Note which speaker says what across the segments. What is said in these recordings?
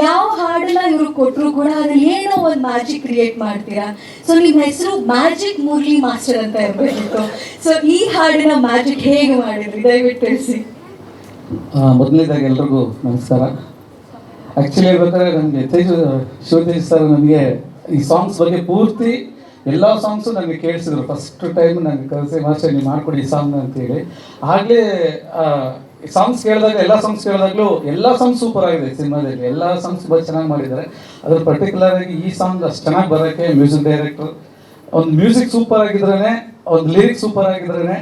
Speaker 1: ಯಾವ ಹಾಡನ್ನ ಇವ್ರು ಕೊಟ್ಟರು ಕೂಡ ಅದ್ರಲ್ಲಿ ಏನೋ ಒಂದು ಮ್ಯಾಜಿಕ್ ಕ್ರಿಯೇಟ್ ಮಾಡ್ತೀರಾ. ಸೊ ನಿಮ್ಮ ಹೆಸರು ಮ್ಯಾಜಿಕ್ ಮುರಳಿ ಮಾಸ್ಟರ್ ಅಂತ ಇರಬೇಕಿತ್ತು. ಸೊ ಈ ಹಾಡಿನ ಮ್ಯಾಜಿಕ್ ಹೇಗೆ ಮಾಡಿದ್ರಿ ದಯವಿಟ್ಟು ತಿಳಿಸಿ.
Speaker 2: ಮೊದಲನೇದಾಗಿ ಎಲ್ರಿಗೂ ನಮಸ್ಕಾರ. ಆ್ಯಕ್ಚುಲಿ ಹೇಳ್ಬೇಕಾದ್ರೆ ನನಗೆ ಶಿವತೇಜ್ ಸರ್ ನನಗೆ ಈ ಸಾಂಗ್ಸ್ ಬಗ್ಗೆ ಪೂರ್ತಿ ಎಲ್ಲ ಸಾಂಗ್ಸು ನನಗೆ ಕೇಳಿಸಿದ್ರು. ಫಸ್ಟ್ ಟೈಮ್ ನನಗೆ ಕಳಿಸಿ ಮಾಸ್ಟರ್ ನೀವು ಮಾಡಿಕೊಡಿ ಈ ಸಾಂಗ್ ಅಂತೇಳಿ. ಆಗಲೇ ಸಾಂಗ್ಸ್ ಕೇಳಿದಾಗ ಎಲ್ಲ ಸಾಂಗ್ಸ್ ಕೇಳಿದಾಗಲೂ ಎಲ್ಲ ಸಾಂಗ್ಸ್ ಸೂಪರ್ ಆಗಿದೆ ಸಿನಿಮಾದಲ್ಲಿ. ಎಲ್ಲ ಸಾಂಗ್ಸ್ ತುಂಬ ಚೆನ್ನಾಗಿ ಮಾಡಿದ್ದಾರೆ. ಅದ್ರ ಪರ್ಟಿಕ್ಯುಲರ್ ಆಗಿ ಈ ಸಾಂಗ್ ಅಷ್ಟು ಚೆನ್ನಾಗಿ ಬರೋಕ್ಕೆ ಮ್ಯೂಸಿಕ್ ಡೈರೆಕ್ಟರ್ ಒಂದು ಮ್ಯೂಸಿಕ್ ಸೂಪರ್ ಆಗಿದ್ರೇ, ಒಂದು ಲಿರಿಕ್ಸ್ ಸೂಪರ್ ಆಗಿದ್ರೇ,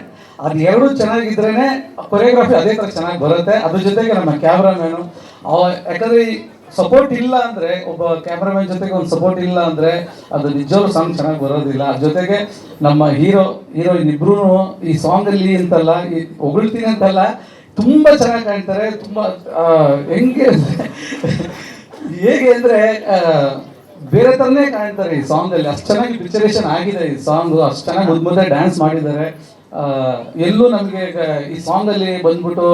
Speaker 2: ಅದು ಎರಡೂ ಚೆನ್ನಾಗಿದ್ರೇ ಕೊರಿಯೋಗ್ರಫಿ ಅದೇ ಥರ ಚೆನ್ನಾಗಿ ಬರುತ್ತೆ. ಅದ್ರ ಜೊತೆಗೆ ನಮ್ಮ ಕ್ಯಾಮ್ರಾಮ್ಯಾನು ಯಾಕಂದರೆ ಈ ಸಪೋರ್ಟ್ ಇಲ್ಲ ಅಂದರೆ, ಒಬ್ಬ ಕ್ಯಾಮ್ರಾಮ್ಯಾನ್ ಜೊತೆಗೆ ಒಂದು ಸಪೋರ್ಟ್ ಇಲ್ಲ ಅಂದರೆ ಅದು ನಿಜವಾಗ್ಲೂ ಸಾಂಗ್ ಚೆನ್ನಾಗಿ ಬರೋದಿಲ್ಲ. ಅದ್ರ ಜೊತೆಗೆ ನಮ್ಮ ಹೀರೋಯಿನ್ ಇಬ್ರು ಈ ಸಾಂಗಲ್ಲಿ ಅಂತಲ್ಲ, ಈ ಹೊಗಳ್ತೀನಿ ಅಂತಲ್ಲ, ತುಂಬ ಚೆನ್ನಾಗಿ ಕಾಣ್ತಾರೆ. ತುಂಬ ಹೇಗೆ ಅಂದರೆ ಬೇರೆ ಥರನೇ ಕಾಣ್ತಾರೆ ಈ ಸಾಂಗಲ್ಲಿ. ಅಷ್ಟು ಚೆನ್ನಾಗಿ ಪಿಕ್ಚರೇಷನ್ ಆಗಿದೆ ಈ ಸಾಂಗು. ಅಷ್ಟು ಚೆನ್ನಾಗಿ ಮುದ್ದೆ ಡ್ಯಾನ್ಸ್ ಮಾಡಿದ್ದಾರೆ. ಎಲ್ಲೂ ನಮಗೆ ಈ ಸಾಂಗಲ್ಲಿ ಬಂದ್ಬಿಟ್ಟು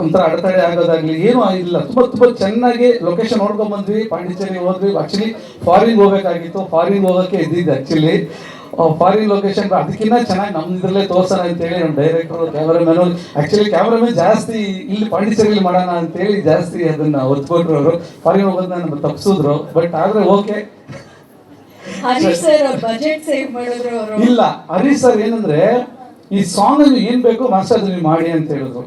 Speaker 2: ಒಂಥರ ಅಡೆತಡೆ ಆಗೋದಾಗ್ಲಿ ಏನೂ ಇಲ್ಲ. ತುಂಬ ಚೆನ್ನಾಗಿ ಲೊಕೇಶನ್ ನೋಡ್ಕೊಂಡ್ ಬಂದ್ವಿ. ಪಾಂಡಿಚೇರಿ ಹೋದ್ವಿ. ಆ್ಯಕ್ಚುಲಿ ಫಾರಿನ್ ಹೋಗ್ಬೇಕಾಗಿತ್ತು, ಫಾರಿನ್ ಹೋಗೋಕ್ಕೆ ಇದ್ದಿದ್ದು. ಆ್ಯಕ್ಚುಲಿ ಫಾರಿನ್ ಲೊಕೇಶನ್ ಅದಕ್ಕಿಂತ ಚೆನ್ನಾಗಿ ನಮ್ಮ ಇದರಲ್ಲೇ ತೋರ್ಸೋಣ ಅಂತೇಳಿ ನಮ್ಮ ಡೈರೆಕ್ಟರು ಕ್ಯಾಮ್ರಾಮ್ಯಾನು, ಆ್ಯಕ್ಚುಲಿ ಕ್ಯಾಮ್ರಾಮ್ಯಾನ್ ಜಾಸ್ತಿ ಇಲ್ಲಿ ಪಾಂಡಿಚೇರಿಯಲ್ಲಿ ಮಾಡೋಣ ಅಂತೇಳಿ ಜಾಸ್ತಿ ಅದನ್ನು ಒತ್ಕೊಟ್ರು. ಅವರು ಫಾರಿನ್ ಹೋಗೋದನ್ನ ನಮ್ಮ ತಪ್ಪಿಸಿದ್ರು. ಬಟ್ ಆದರೆ okay.
Speaker 1: Harish sir budget save ಮಾಡಿದ್ರು ಅವರು.
Speaker 2: ಇಲ್ಲ, ಹರೀಶ್ ಸರ್ ಏನಂದ್ರೆ ಈ ಸಾಂಗ್ ಅನ್ನು ಏನ್ ಬೇಕು ಮಾಸ್ಟರ್ ನೀವು ಮಾಡಿ ಅಂತ ಹೇಳಿದ್ರು.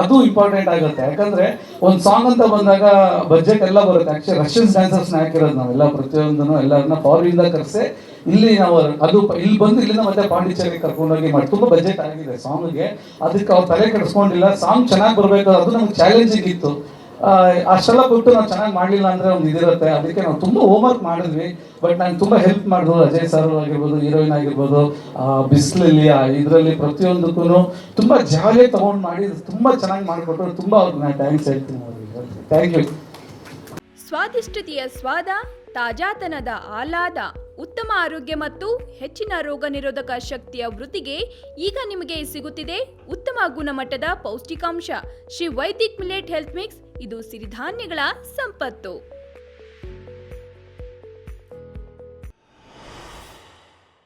Speaker 2: ಅದು ಇಂಪಾರ್ಟೆಂಟ್ ಆಗುತ್ತೆ. ಯಾಕಂದ್ರೆ ಒಂದು ಸಾಂಗ್ ಅಂತ ಬಂದಾಗ ಬಜೆಟ್ ಎಲ್ಲ ಬರುತ್ತೆ. ಆಕ್ಚುಲಿ ರಷ್ಯನ್ಸ್ ಡ್ಯಾನ್ಸರ್ಸ್ನ ಹಾಕಿರೋದು ನಾವೆಲ್ಲ, ಪ್ರತಿಯೊಂದನ್ನು ಎಲ್ಲರನ್ನ ಫಾರಿನಿಂದ ಕರೆಸಿ ಇಲ್ಲಿ ನಾವು ಅದು ಇಲ್ಲಿ ಬಂದು ಇಲ್ಲಿಂದ ಮತ್ತೆ ಪಾಂಡಿಚೇರಿ ಕರ್ಕೊಂಡೋಗಿ ಮಾಡಿ ತುಂಬ ಬಜೆಟ್ ಆಗಿದೆ ಸಾಂಗ್ಗೆ. ಅದಕ್ಕೆ ಅವ್ರು ತಲೆ ಕೆಡಿಸ್ಕೊಂಡಿಲ್ಲ. ಸಾಂಗ್ ಚೆನ್ನಾಗಿ ಬರಬೇಕು, ಅದು ನಮ್ಗೆ ಚಾಲೆಂಜಿಂಗ್ ಇತ್ತು. ಅಷ್ಟೆಲ್ಲ ಕೊಟ್ಟು ನಾವು ಚೆನ್ನಾಗಿ ಮಾಡಲಿಲ್ಲ ಅಂದರೆ ಒಂದು ಇದಿರುತ್ತೆ. ಅದಕ್ಕೆ ನಾವು ತುಂಬ ಹೋಮ್ವರ್ಕ್ ಮಾಡಿದ್ವಿ. ಬಟ್ ನಂಗೆ ತುಂಬ ಹೆಲ್ಪ್ ಮಾಡಿದ್ರು ಅಜಯ್ ಸರ್ ಆಗಿರ್ಬೋದು, ಹೀರೋಯಿನ್ ಆಗಿರ್ಬೋದು, ಬಿಸಿಲಲ್ಲಿ ಇದರಲ್ಲಿ ಪ್ರತಿಯೊಂದಕ್ಕೂ ತುಂಬ ಜಾಲಿಯಾಗಿ ತೊಗೊಂಡು ಮಾಡಿ ತುಂಬ ಚೆನ್ನಾಗಿ ಮಾಡಿಕೊಟ್ರು. ತುಂಬ ಅವ್ರಿಗೆ ನಾನು ಥ್ಯಾಂಕ್ಸ್ ಹೇಳ್ತೀನಿ ಅವ್ರಿಗೆ. Thank you.
Speaker 3: ಸ್ವಾದಿಷ್ಟತೆಯ ಸ್ವಾದ, ತಾಜಾತನದ ಆಹ್ಲಾದ, ಉತ್ತಮ ಆರೋಗ್ಯ ಮತ್ತು ಹೆಚ್ಚಿನ ರೋಗ ನಿರೋಧಕ ಶಕ್ತಿಯ ವೃದ್ಧಿಗೆ ಈಗ ನಿಮಗೆ ಸಿಗುತ್ತಿದೆ ಉತ್ತಮ ಗುಣಮಟ್ಟದ ಪೌಷ್ಟಿಕಾಂಶ Shri Vaidik millet health mix. ಇದು ಸಿರಿಧಾನ್ಯಗಳ ಸಂಪತ್ತು.